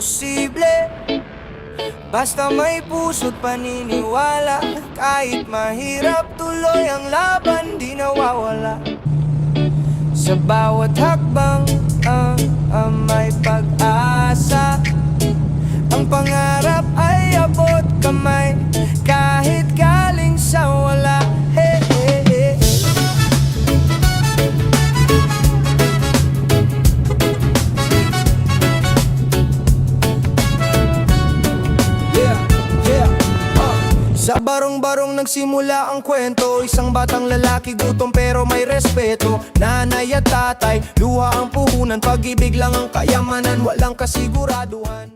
imposible. Basta may puso't paniniwala, kahit mahirap tuloy ang laban, di nawawala. Sa bawat hakbang may pag-asa. Ang pangarap ay abot kamay, kahit galing sa wala. Hey, hey, hey. Sa barong-barong nagsimula ang kwento. Isang batang lalaki, gutom pero may respeto. Nanay at tatay, luha ang puhunan. Pag-ibig lang ang kayamanan, walang kasiguraduhan.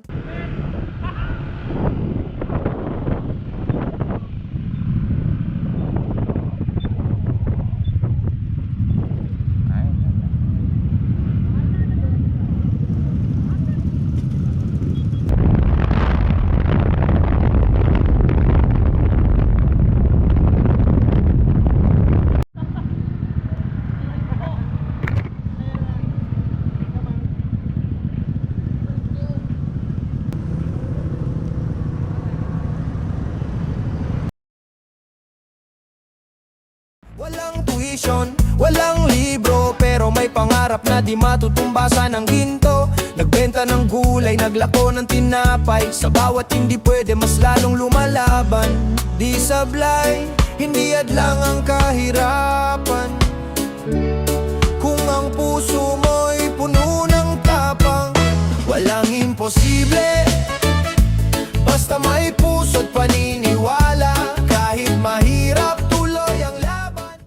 Walang tuition, walang libro, pero may pangarap na di matutumbasan ng ginto. Nagbenta ng gulay, naglako ng tinapay. Sa bawat hindi pwede, mas lalong lumalaban. Di sablay, hindi hadlang ang kahirapan. Kung ang puso mo'y puno ng tapang, walang imposible. Basta may puso't paniniwala, kahit mahirap tuloy ang laban.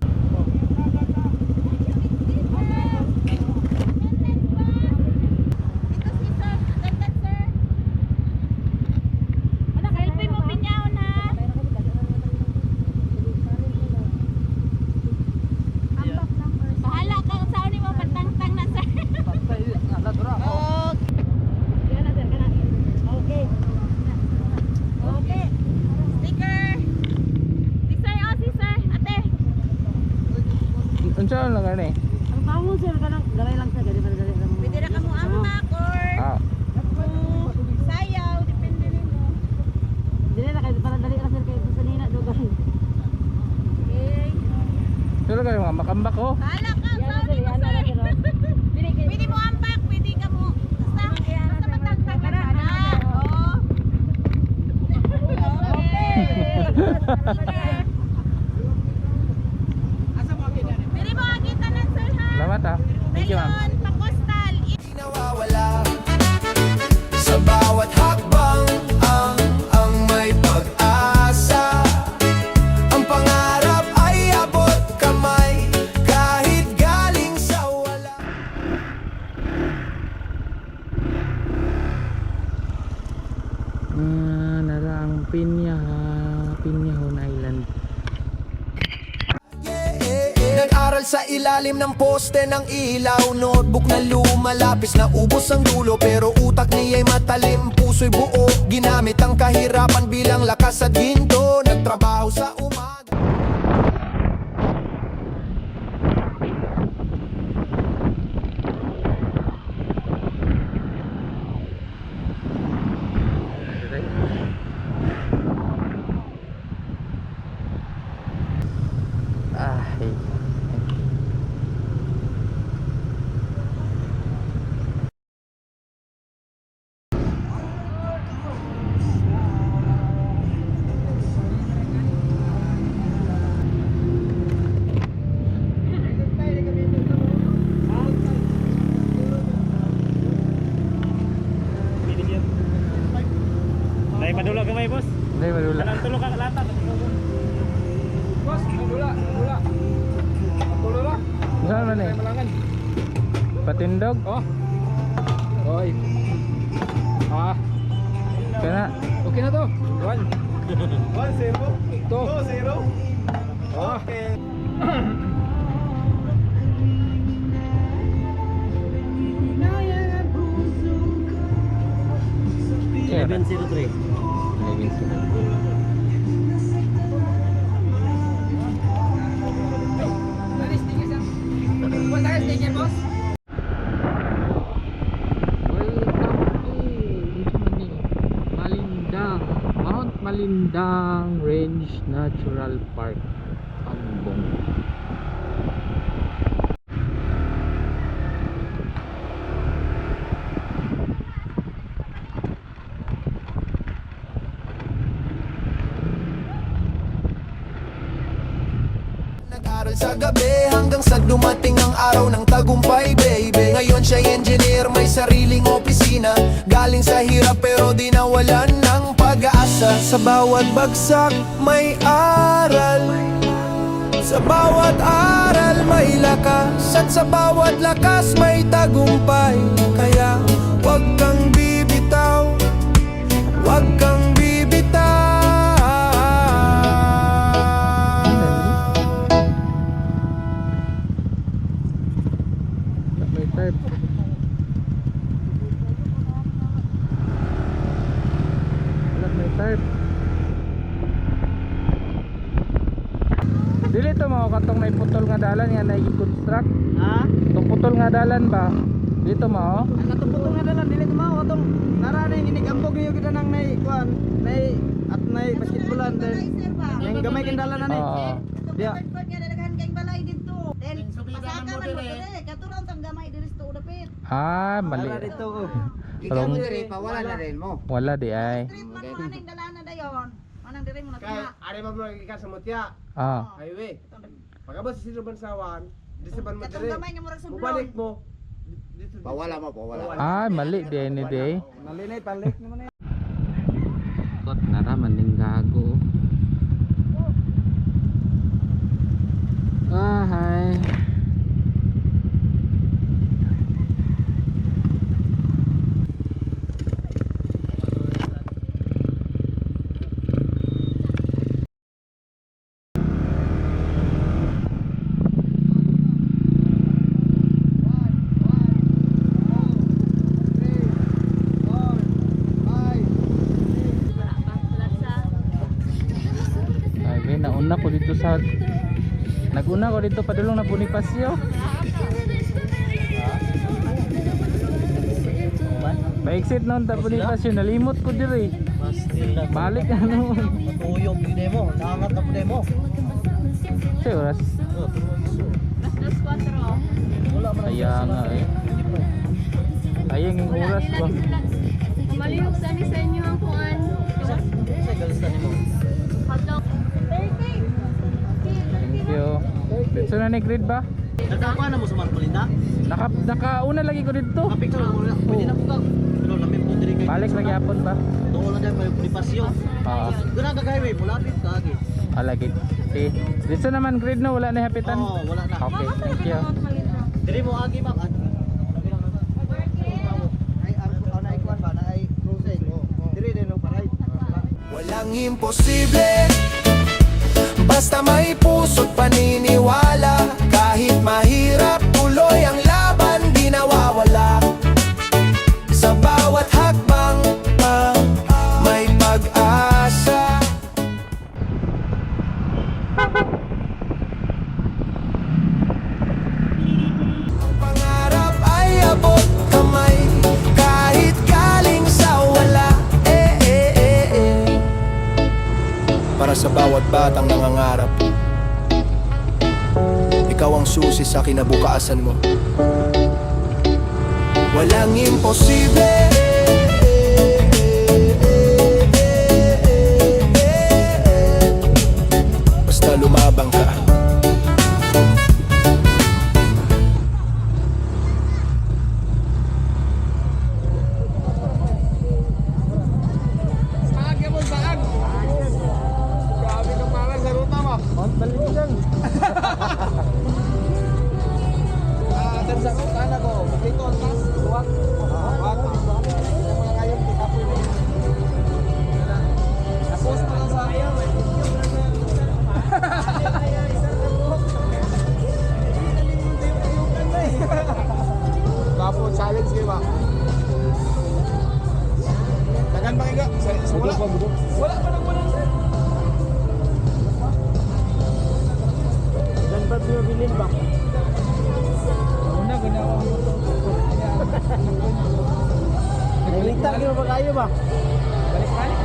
Unsa lang gani? Ang kamu sir kanang galay lang sa gali dali lang. Pwede ra kamo amak or sayaw, depende nimo. Dili na kay para dali ra sir kay sa nina dugay. Okay. Sila kayo mga makambak oh. Bahala ka, sabi mo sir. Pwede mo ambak, pwede ka mo. Basta matagtag na na. Oo. Okay. Pwede mo agita na sir ha. Salamat ah. Thank you ma'am. Dayon, pakostal. Di nawawala. Sa bawat hakbang ang may pag-asa. Ang pangarap ay abot kamay, kahit galing sa wala. Nara ang Pinyahon Island. Nag-aral sa ilalim ng poste ng ilaw. Notebook na lumalapis na ubos ang dulo, pero utak niya'y matalim, puso'y buo. Ginamit ang kahirapan bilang lakas at ginto. Nagtrabaho sa umaga. Ay. Dahil madula gamay boss. Hindi madula. Kanang tulo ka lata. Boss, madula. Saan man eh? Malangan. Patindog? Oh. Oy. Kana? Okay na to. 1. 1-0 2. 2-0. Okay. Yeah. 1103. 1103. Welcome to Sindang Range Natural Park, Ambong. Nag-aral sa gabi hanggang sa dumating ang araw ng tagumpay, baby. Ngayon siya'y engineer, may sariling opisina. Galing sa hirap pero di nawalan ng pag-asa. Sa bawat bagsak may aral, sa bawat aral may lakas, at sa bawat lakas may tagumpay. Kaya wag kang bibitaw, wag kang bibitaw. May tarp. Wala, may tarp. Dili to mao katong may putol nga dalan nga nai-construct. Ha? Tong putol nga dalan ba? Dito mao. Ang katuputong na dalan dili tumao atong narana yung inigambog niyo kita nang nay kuan, nay at nay basketballan din. Yang gamay kin dalan na ni. Oo. Dia. Ah, mali. Wala dito ko. Parang Wala na rin mo. wala di ay. Kaya ari ba mo ka sa mutya? Ah. Highway. Pagabot sa Silban Sawan, di sa ban madre. Mubalik mo. Pawala mo, pawala. Ah, mali di ay ni di. Malinay palik naman na. Kot naraman ning gago. Ah, hi. Ay, nauna ko dito sa naguna ko dito padulong na Bonifacio. Pa-exit noon ta Bonifacio, nalimot ko diri. Balik na noon. Tuyok ni mo, nangat na mo. Sa oras. Kaya nga eh. Ayang yung oras ba? Maliyog sa ni sa inyo ang kuan. Thank you. So na ni-grade ba? Nagkapa na mo sa Marcolita? Nakauna lagi ko dito. Picture mo na. Pwede na ko ka. Ano lamin po diri kay. Balik lagi hapon ba? Tuo lang dai may Bonifacio. Oo. Guna ka highway, mula dito agi. Lagi. Okay. Dito naman grade na wala na hapitan. Oh, wala na. Okay, thank you. Diri mo agi ba? Ay ano ay kuan ba na ay cruising. Diri din no paray. Walang imposible, basta may puso't paniniwala. Kahit mahirap, tuloy ang laban, di nawawala. Sa bawat hakbang, may pag-asa. Ang pangarap ay abot kamay, kahit galing sa wala. Para sa bawat batang nangangarap, ikaw ang susi sa kinabukasan mo. Walang imposible, basta lumabang ka. Grabe ka pala sa ruta mo. Balik lang. Dan sa kana ko, dito ang tas, luwak. Wag. Ano mo lang ngayon, pick up yun. Post mo lang sa ayaw eh. Kapo challenge kayo ba? Tagan ba kayo? Wala. Wala pa nang wala. Dan ba bilin ba? Una guna ako. Naligtan kayo ba kayo ba? Balik-balik.